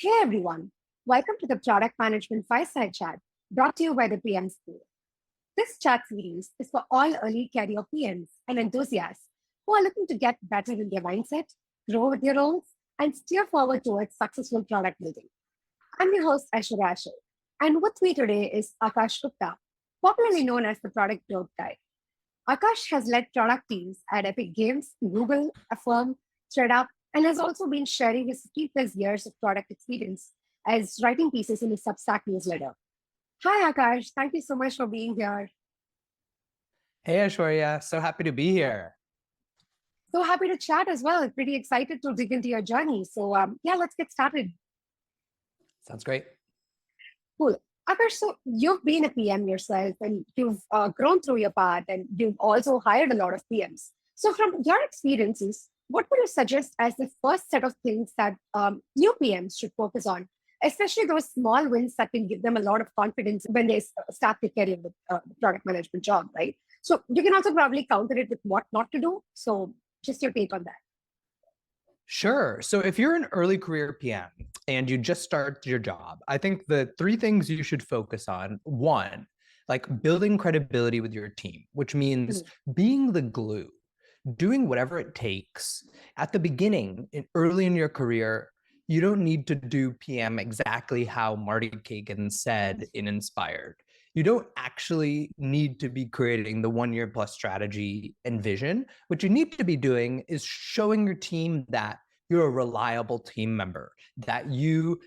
Hey everyone, welcome to the Product Management Fireside Chat brought to you by the PM School. This chat series is for all early career PMs and enthusiasts who are looking to get better in their mindset, grow with their roles, and steer forward towards successful product building. I'm your host, Aishwarya, and with me today is Aakash Gupta, popularly known as the Product Growth Guy. Aakash has led product teams at Epic Games, Google, Affirm, ThreadUp, and has also been sharing his 50 plus years of product experience as writing pieces in his Substack newsletter. Hi, Aakash. Thank you so much for being here. Hey, Aishwarya. So happy to be here. So happy to chat as well. Pretty excited to dig into your journey. So yeah, let's get started. Sounds great. Cool. Aakash, so you've been a PM yourself and you've grown through your path and you've also hired a lot of PMs. So from your experiences, what would you suggest as the first set of things that new PMs should focus on, especially those small wins that can give them a lot of confidence when they start their career with product management job, right? So you can also probably counter it with what not to do. So just your take on that. Sure. So if you're an early career PM and you just start your job, I think the three things you should focus on, one, like building credibility with your team, which means being the glue, doing whatever it takes. At the beginning, early in your career, you don't need to do PM exactly how Marty Kagan said in Inspired. You don't actually need to be creating the 1 year plus strategy and vision. What you need to be doing is showing your team that you're a reliable team member, that you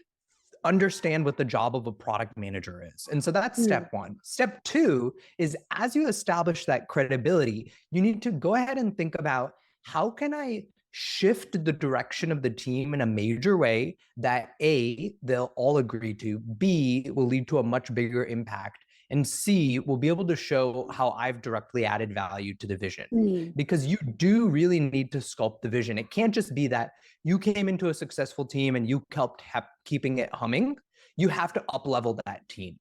understand what the job of a product manager is. And so that's step one. Step two is, as you establish that credibility, you need to go ahead and think about, how can I shift the direction of the team in a major way that A, they'll all agree to, B, will lead to a much bigger impact, and C, will be able to show how I've directly added value to the vision. Because you do really need to sculpt the vision. It can't just be that you came into a successful team and you helped keeping it humming. You have to up-level that team.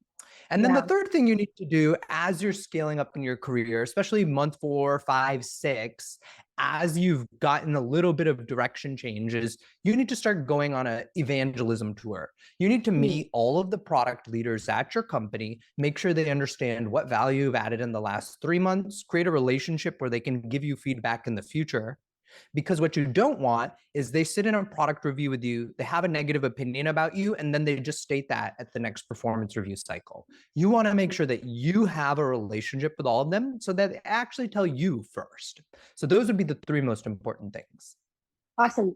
And then the third thing you need to do as you're scaling up in your career, especially month 4, 5, 6, as you've gotten a little bit of direction changes, you need to start going on an evangelism tour. You need to meet all of the product leaders at your company, make sure they understand what value you've added in the last 3 months, create a relationship where they can give you feedback in the future. Because what you don't want is they sit in a product review with you, they have a negative opinion about you, and then they just state that at the next performance review cycle. You want to make sure that you have a relationship with all of them so that they actually tell you first. So those would be the 3 most important things. Awesome.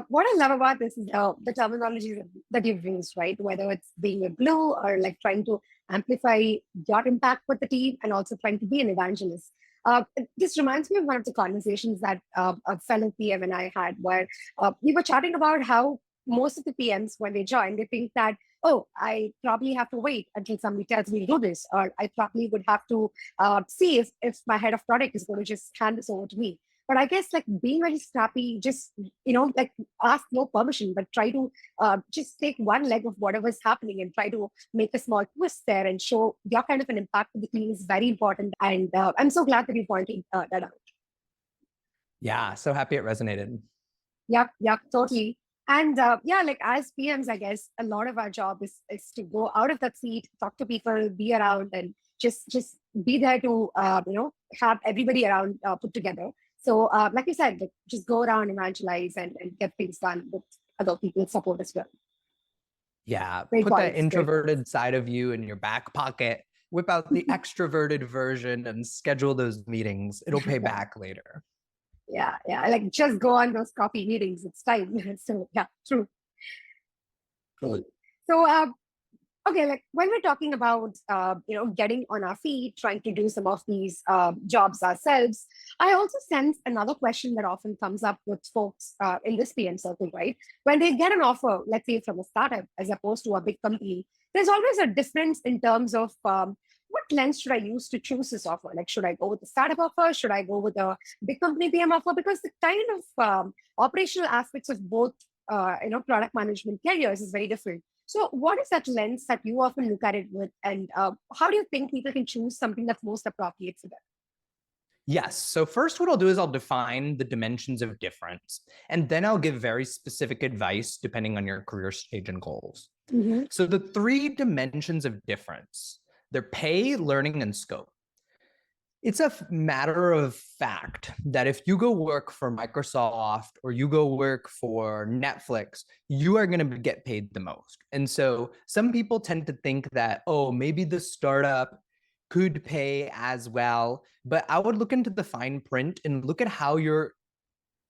What I love about this is the terminology that you've used, right? Whether it's being a glue or like trying to amplify your impact with the team and also trying to be an evangelist. This reminds me of one of the conversations that a fellow PM and I had, where we were chatting about how most of the PMs, when they join, they think that, oh, I probably have to wait until somebody tells me to do this, or I probably would have to see if my head of product is going to just hand this over to me. But I guess like being very scrappy, just, like ask no permission, but try to just take one leg of whatever's happening and try to make a small twist there and show your kind of an impact to the team is very important. And I'm so glad that you pointed that out. Yeah, so happy it resonated. Yep, totally. And like as PMs, I guess a lot of our job is to go out of that seat, talk to people, be around, and just be there to have everybody around put together. So like you said, like, just go around, evangelize, and get things done with other people's support as well. Yeah, put that introverted side of you in your back pocket, whip out the extroverted version and schedule those meetings. It'll pay back later. Yeah, like just go on those coffee meetings. It's time. So yeah, true. Cool. So okay, like when we're talking about getting on our feet, trying to do some of these jobs ourselves, I also sense another question that often comes up with folks in this PM circle, right? When they get an offer, let's say from a startup as opposed to a big company, there's always a difference in terms of what lens should I use to choose this offer? Like, should I go with the startup offer? Should I go with a big company PM offer? Because the kind of operational aspects of both, product management careers is very different. So what is that lens that you often look at it with? And how do you think people can choose something that's most appropriate for them? Yes. So first, what I'll do is I'll define the dimensions of difference, and then I'll give very specific advice depending on your career stage and goals. Mm-hmm. So the three dimensions of difference, they're pay, learning, and scope. It's a matter of fact that if you go work for Microsoft or you go work for Netflix, you are going to get paid the most. And so some people tend to think that, oh, maybe the startup could pay as well. But I would look into the fine print and look at how your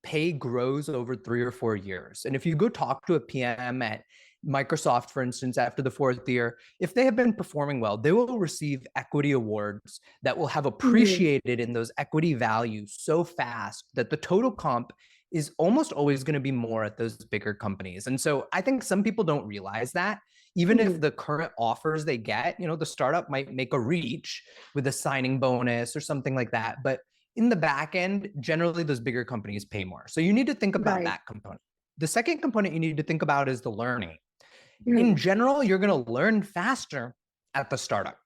pay grows over 3 or 4 years. And if you go talk to a PM at Microsoft, for instance, after the fourth year, if they have been performing well, they will receive equity awards that will have Mm-hmm. appreciated in those equity values so fast that the total comp is almost always going to be more at those bigger companies. And so I think some people don't realize that. Even if the current offers they get, the startup might make a reach with a signing bonus or something like that. But in the back end, generally those bigger companies pay more. So you need to think about Right. that component. The second component you need to think about is the learning. In Mm. general, you're going to learn faster at the startup.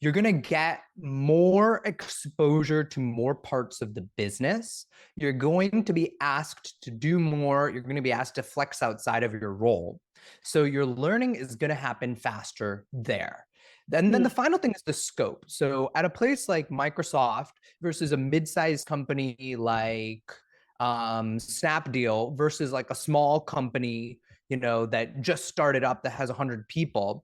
You're going to get more exposure to more parts of the business. You're going to be asked to do more. You're going to be asked to flex outside of your role. So your learning is going to happen faster there. And then the final thing is the scope. So at a place like Microsoft versus a mid-sized company like Snapdeal versus like a small company, that just started up that has 100 people,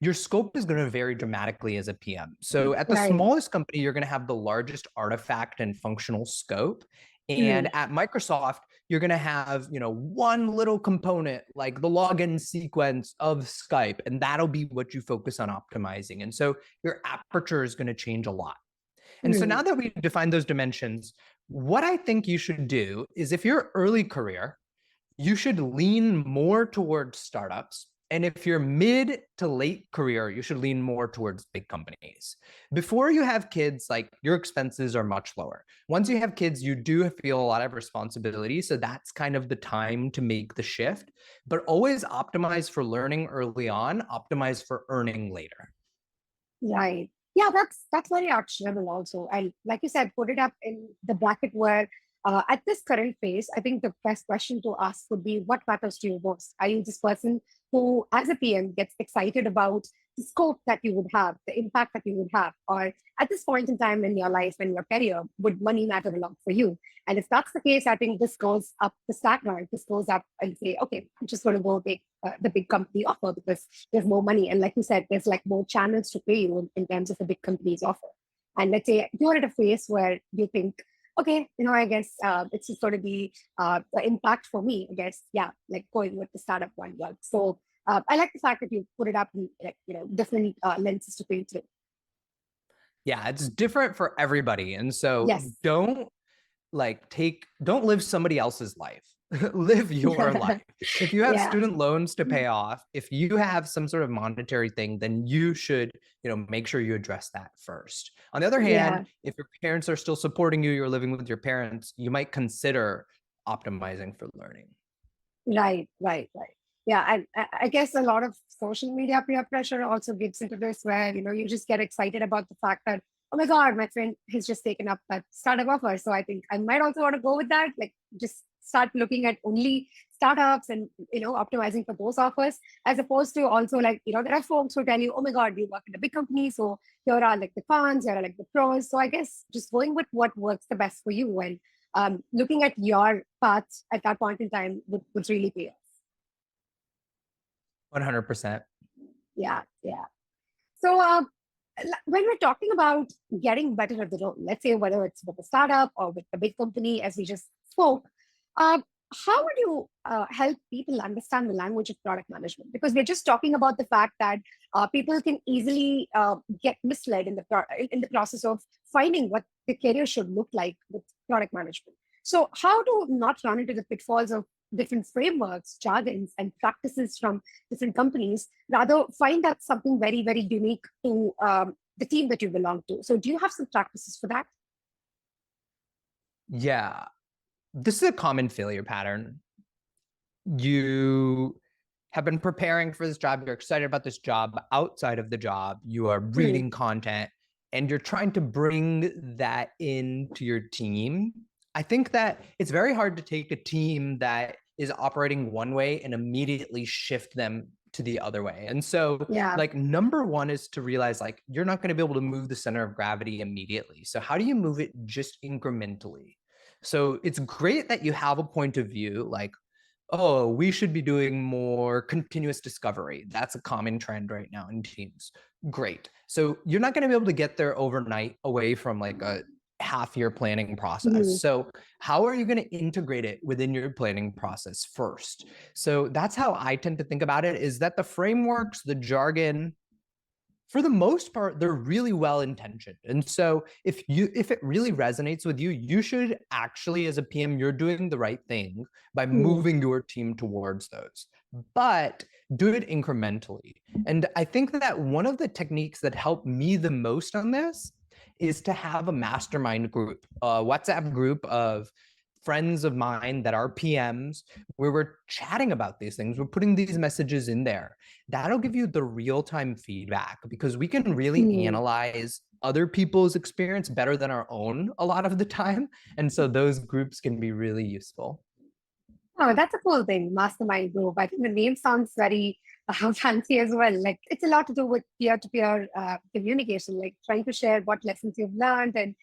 your scope is going to vary dramatically as a PM. So at the Right. smallest company, you're going to have the largest artifact and functional scope. And Mm. at Microsoft, you're going to have, one little component like the login sequence of Skype, and that'll be what you focus on optimizing. And so your aperture is going to change a lot. And so now Mm. that we define those dimensions, what I think you should do is if you're early career, you should lean more towards startups. And if you're mid to late career, you should lean more towards big companies. Before you have kids, like your expenses are much lower. Once you have kids, you do feel a lot of responsibility. So that's kind of the time to make the shift. But always optimize for learning early on, optimize for earning later. Right. Yeah, that's very actionable also. I like you said, put it up in the bracket where at this current phase, I think the best question to ask would be what matters to you most? Are you this person who, as a PM, gets excited about the scope that you would have, the impact that you would have? Or at this point in time in your life, in your career, would money matter a lot for you? And if that's the case, I think this goes up the stack rank. This goes up and say, okay, I'm just going to go take the big company offer because there's more money. And like you said, there's like more channels to pay you in terms of the big company's offer. And let's say you're at a phase where you think, okay, I guess it's just going to be the impact for me. I guess, yeah, like going with the startup one works. So I like the fact that you put it up in like, different lenses to pay through. Yeah, it's different for everybody. And so Yes. don't live somebody else's life. Live your life. If you have Yeah. student loans to pay off, if you have some sort of monetary thing, then you should, make sure you address that first. On the other Yeah. hand, if your parents are still supporting you, you're living with your parents, you might consider optimizing for learning. Right, right, right. Yeah, and I guess a lot of social media peer pressure also gets into this where, you just get excited about the fact that, oh my God, my friend has just taken up that startup offer. So I think I might also want to go with that. Like just start looking at only startups and, optimizing for those offers, as opposed to also like, there are folks who tell you, oh my God, you work in a big company. So here are like the cons, here are like the pros. So I guess just going with what works the best for you and looking at your path at that point in time would really pay off. 100%. Yeah, yeah. So when we're talking about getting better at the role, let's say whether it's with a startup or with a big company, as we just spoke, uh, how would you help people understand the language of product management? Because we're just talking about the fact that people can easily get misled in the process of finding what the career should look like with product management. So, how to not run into the pitfalls of different frameworks, jargons, and practices from different companies, rather find that something very, very unique to the team that you belong to. So do you have some practices for that? Yeah. This is a common failure pattern. You have been preparing for this job, you're excited about this job. Outside of the job, you are Mm. reading content, and you're trying to bring that into your team, I think that it's very hard to take a team that is operating one way and immediately shift them to the other way. And so like number one is to realize like you're not going to be able to move the center of gravity immediately. So how do you move it just incrementally? So it's great that you have a point of view like, oh, we should be doing more continuous discovery. That's a common trend right now in teams. Great. So you're not going to be able to get there overnight away from like a half-year planning process. So how are you going to integrate it within your planning process first? So that's how I tend to think about it, is that the frameworks, the jargon, for the most part, they're really well intentioned. And so if it really resonates with you, you should actually, as a PM, you're doing the right thing by moving your team towards those. But do it incrementally. And I think that one of the techniques that helped me the most on this is to have a mastermind group, a WhatsApp group of friends of mine that are PMs, where we're chatting about these things. We're putting these messages in there. That'll give you the real-time feedback, because we can really analyze other people's experience better than our own a lot of the time. And so those groups can be really useful. Oh, that's a cool thing, mastermind group. I think the name sounds very fancy as well. Like it's a lot to do with peer-to-peer communication, like trying to share what lessons you've learned and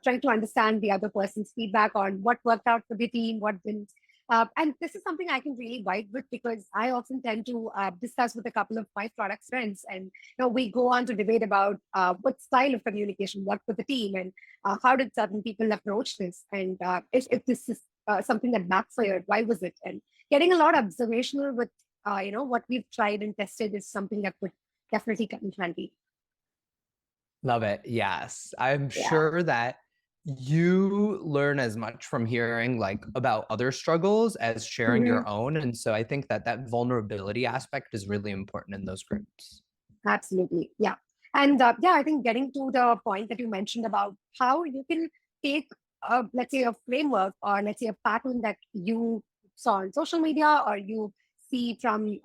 trying to understand the other person's feedback on what worked out for the team, what didn't. And this is something I can really vibe with, because I often tend to discuss with a couple of my product friends, and we go on to debate about what style of communication worked for the team, and how did certain people approach this, and if this is something that backfired, why was it? And getting a lot of observational with what we've tried and tested is something that would definitely come in handy. Love it. Yes. I'm sure that you learn as much from hearing like about other struggles as sharing your own. And so I think that that vulnerability aspect is really important in those groups. Absolutely. Yeah. And I think getting to the point that you mentioned about how you can take, let's say, a framework, or let's say a pattern that you saw on social media or you see from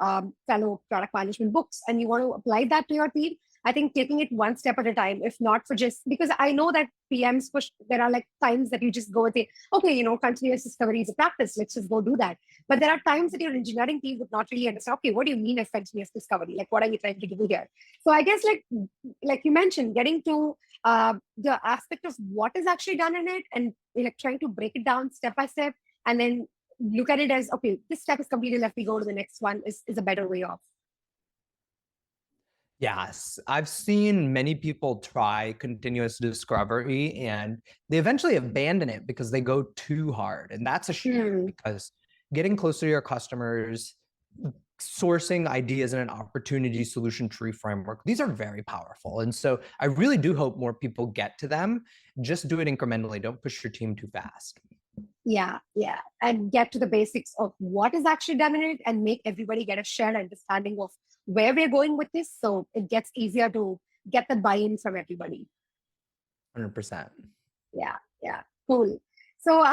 fellow product management books, and you want to apply that to your team. I think taking it one step at a time, if not for just, because I know that PMs push, there are like times that you just go and say, okay, continuous discovery is a practice, let's just go do that. But there are times that your engineering team would not really understand, okay, what do you mean by continuous discovery? Like, what are you trying to do here? So I guess like you mentioned, getting to the aspect of what is actually done in it, and like trying to break it down step by step, and then look at it as, okay, this step is completed, let me go to the next one, is a better way off. Yes, I've seen many people try continuous discovery and they eventually abandon it because they go too hard. And that's a shame, because getting closer to your customers, sourcing ideas in an opportunity solution tree framework, these are very powerful. And so I really do hope more people get to them. Just do it incrementally. Don't push your team too fast. Yeah. And get to the basics of what is actually done in it, and make everybody get a shared understanding of where we're going with this. So it gets easier to get the buy-in from everybody. 100%. Yeah. Cool. So,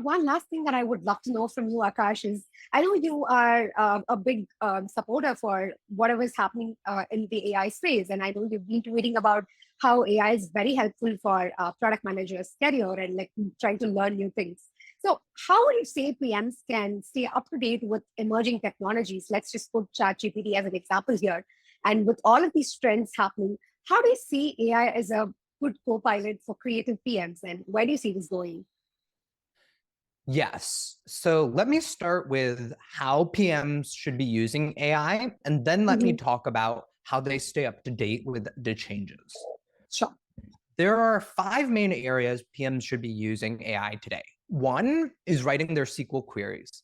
one last thing that I would love to know from you, Aakash, is I know you are a big supporter for whatever is happening in the AI space. And I know you've been tweeting about how AI is very helpful for product managers' career and like trying to learn new things. So how would you say PMs can stay up to date with emerging technologies? Let's just put ChatGPT as an example here. And with all of these trends happening, how do you see AI as a good co-pilot for creative PMs? And where do you see this going? Yes. So let me start with how PMs should be using AI, and then let me talk about how they stay up to date with the changes. Sure. There are 5 main areas PMs should be using AI today. One is writing their SQL queries.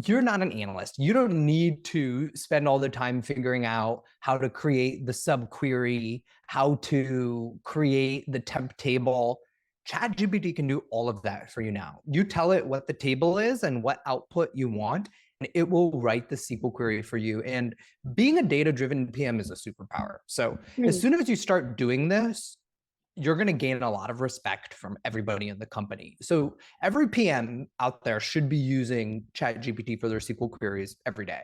You're not an analyst. You don't need to spend all the time figuring out how to create the subquery, how to create the temp table. ChatGPT can do all of that for you now. You tell it what the table is and what output you want, and it will write the SQL query for you. And being a data-driven PM is a superpower. So as soon as you start doing this, you're going to gain a lot of respect from everybody in the company. So every PM out there should be using ChatGPT for their SQL queries every day.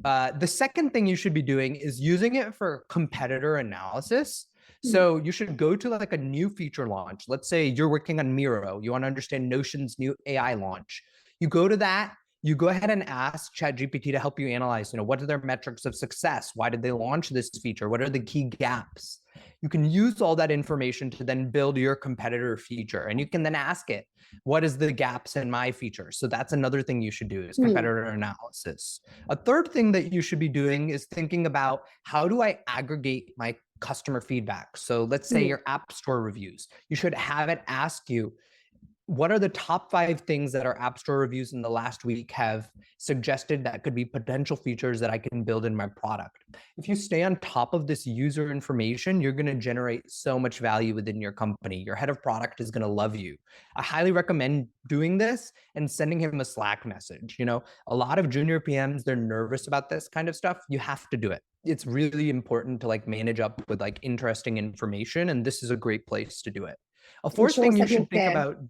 The second thing you should be doing is using it for competitor analysis. So you should go to like a new feature launch. Let's say you're working on Miro. You want to understand Notion's new AI launch. You go to that. You go ahead and ask ChatGPT to help you analyze, what are their metrics of success? Why did they launch this feature? What are the key gaps? You can use all that information to then build your competitor feature. And you can then ask it, what is the gaps in my feature? So that's another thing you should do is competitor analysis. A third thing that you should be doing is thinking about, how do I aggregate my customer feedback? So let's say your app store reviews. You should have it ask you, what are the top 5 things that our app store reviews in the last week have suggested that could be potential features that I can build in my product? If you stay on top of this user information, you're going to generate so much value within your company. Your head of product is going to love you. I highly recommend doing this and sending him a Slack message. A lot of junior PMs, they're nervous about this kind of stuff. You have to do it. It's really important to manage up with interesting information, and this is a great place to do it. A fourth thing you should think about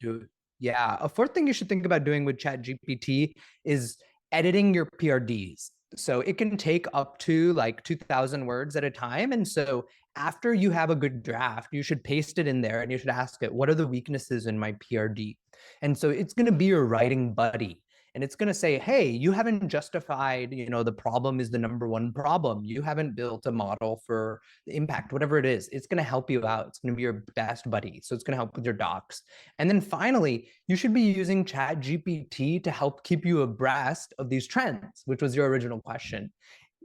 doing with ChatGPT is editing your PRDs. So it can take up to 2,000 words at a time. And so after you have a good draft, you should paste it in there and you should ask it, what are the weaknesses in my PRD? And so it's going to be your writing buddy. And it's going to say, hey, you haven't justified, the problem is the number one problem. You haven't built a model for the impact, whatever it is. It's going to help you out. It's going to be your best buddy. So it's going to help with your docs. And then finally, you should be using ChatGPT to help keep you abreast of these trends, which was your original question.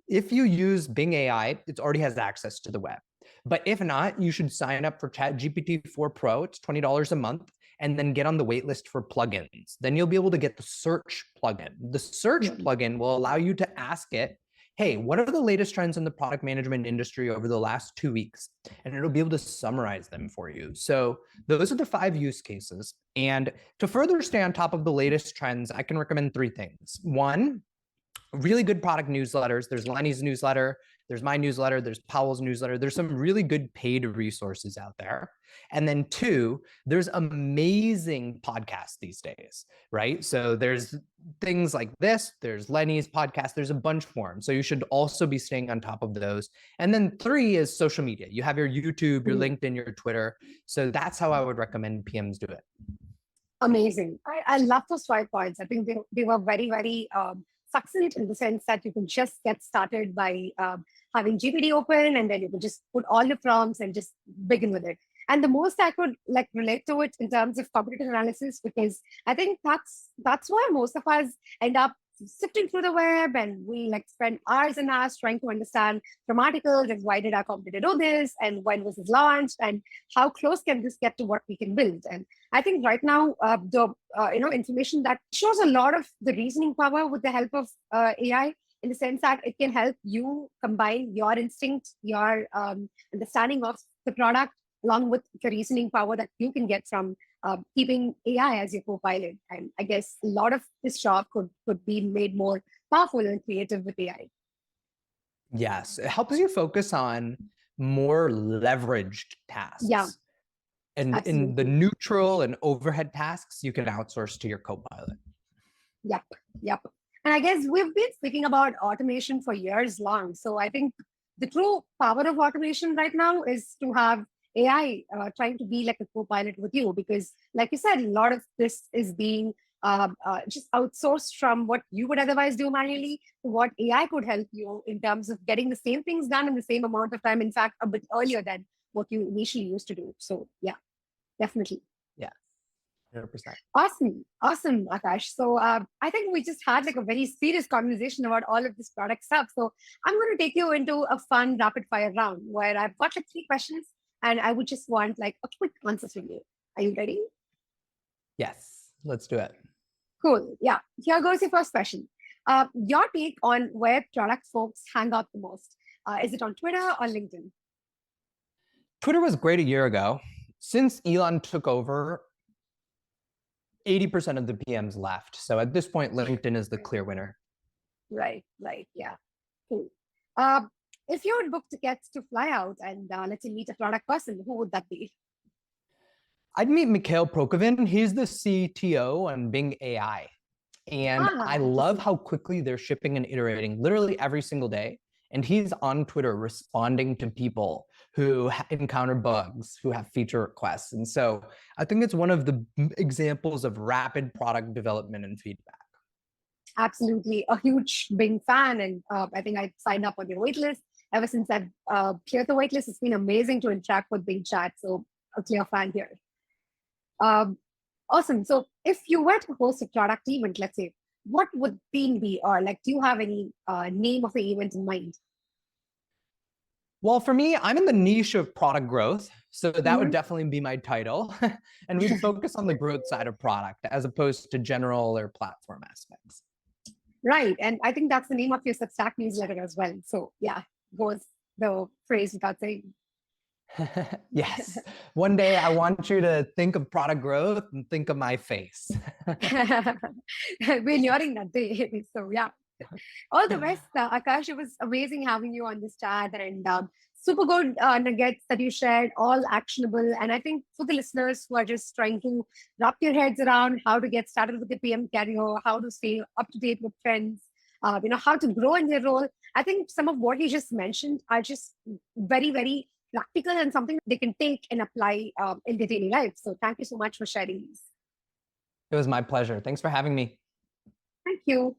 If you use Bing AI, it already has access to the web. But if not, you should sign up for ChatGPT 4 Pro. It's $20 a month. And then get on the wait list for plugins. Then you'll be able to get the search plugin. The search plugin will allow you to ask it, hey, what are the latest trends in the product management industry over the last 2 weeks? And it'll be able to summarize them for you. So those are the 5 use cases. And to further stay on top of the latest trends, I can recommend 3 things. 1, really good product newsletters. There's Lenny's newsletter, there's my newsletter, there's Powell's newsletter. There's some really good paid resources out there. And then 2, there's amazing podcasts these days, right? So there's things like this, there's Lenny's podcast, there's a bunch more. So you should also be staying on top of those. And then 3 is social media. You have your YouTube, your LinkedIn, your Twitter. So that's how I would recommend PMs do it. Amazing. I love those 5 points. I think they were very, very succinct in the sense that you can just get started by having GPT open, and then you can just put all the prompts and just begin with it. And the most I could relate to it in terms of competitive analysis, because I think that's why most of us end up sifting through the web, and we spend hours and hours trying to understand from articles and why did our competitor do this, and when was this launched, and how close can this get to what we can build. And I think right now the information that shows a lot of the reasoning power with the help of AI, in the sense that it can help you combine your instinct, your understanding of the product, along with the reasoning power that you can get from keeping AI as your co-pilot. And I guess a lot of this job could be made more powerful and creative with AI. Yes, it helps you focus on more leveraged tasks. Yeah. And absolutely. in the neutral and overhead tasks, you can outsource to your co-pilot. Yep. And I guess we've been speaking about automation for years long. So I think the true power of automation right now is to have AI trying to be like a co-pilot with you, because like you said, a lot of this is being just outsourced from what you would otherwise do manually to what AI could help you in terms of getting the same things done in the same amount of time, in fact, a bit earlier than what you initially used to do. So yeah, definitely. Yeah, 100%. Awesome, Aakash. So I think we just had a very serious conversation about all of this product stuff. So I'm going to take you into a fun rapid fire round where I've got 3 questions, and I would just want a quick answer from you. Are you ready? Yes, let's do it. Cool. Yeah. Here goes your first question. Your take on where product folks hang out the most. Is it on Twitter or LinkedIn? Twitter was great a year ago. Since Elon took over, 80% of the PMs left. So at this point, LinkedIn is the clear winner. Right. Yeah. Cool. If you would book tickets to fly out and let's say meet a product person, who would that be? I'd meet Mikhail Prokovin. He's the CTO on Bing AI. And I love how quickly they're shipping and iterating literally every single day. and he's on Twitter responding to people who encounter bugs, who have feature requests. And so I think it's one of the examples of rapid product development and feedback. Absolutely. A huge Bing fan. And I think I signed up on your waitlist. Ever since I've cleared the waitlist, it's been amazing to interact with Bing chat. So a clear fan here. Awesome. So if you were to host a product event, let's say, what would theme be? Or like, do you have any name of the event in mind? Well, for me, I'm in the niche of product growth. So that would definitely be my title. And we'd focus on the growth side of product as opposed to general or platform aspects. Right. And I think that's the name of your Substack newsletter as well. So yeah, goes the phrase without saying. Yes. One day I want you to think of product growth and think of my face. We're nearing that day. So yeah. All the best, Aakash. It was amazing having you on this chat, and super good nuggets that you shared, all actionable. And I think for the listeners who are just trying to wrap your heads around how to get started with the PM career, how to stay up to date with trends, how to grow in their role, I think some of what you just mentioned are just very, very practical and something they can take and apply in their daily life. So thank you so much for sharing these. It was my pleasure. Thanks for having me. Thank you.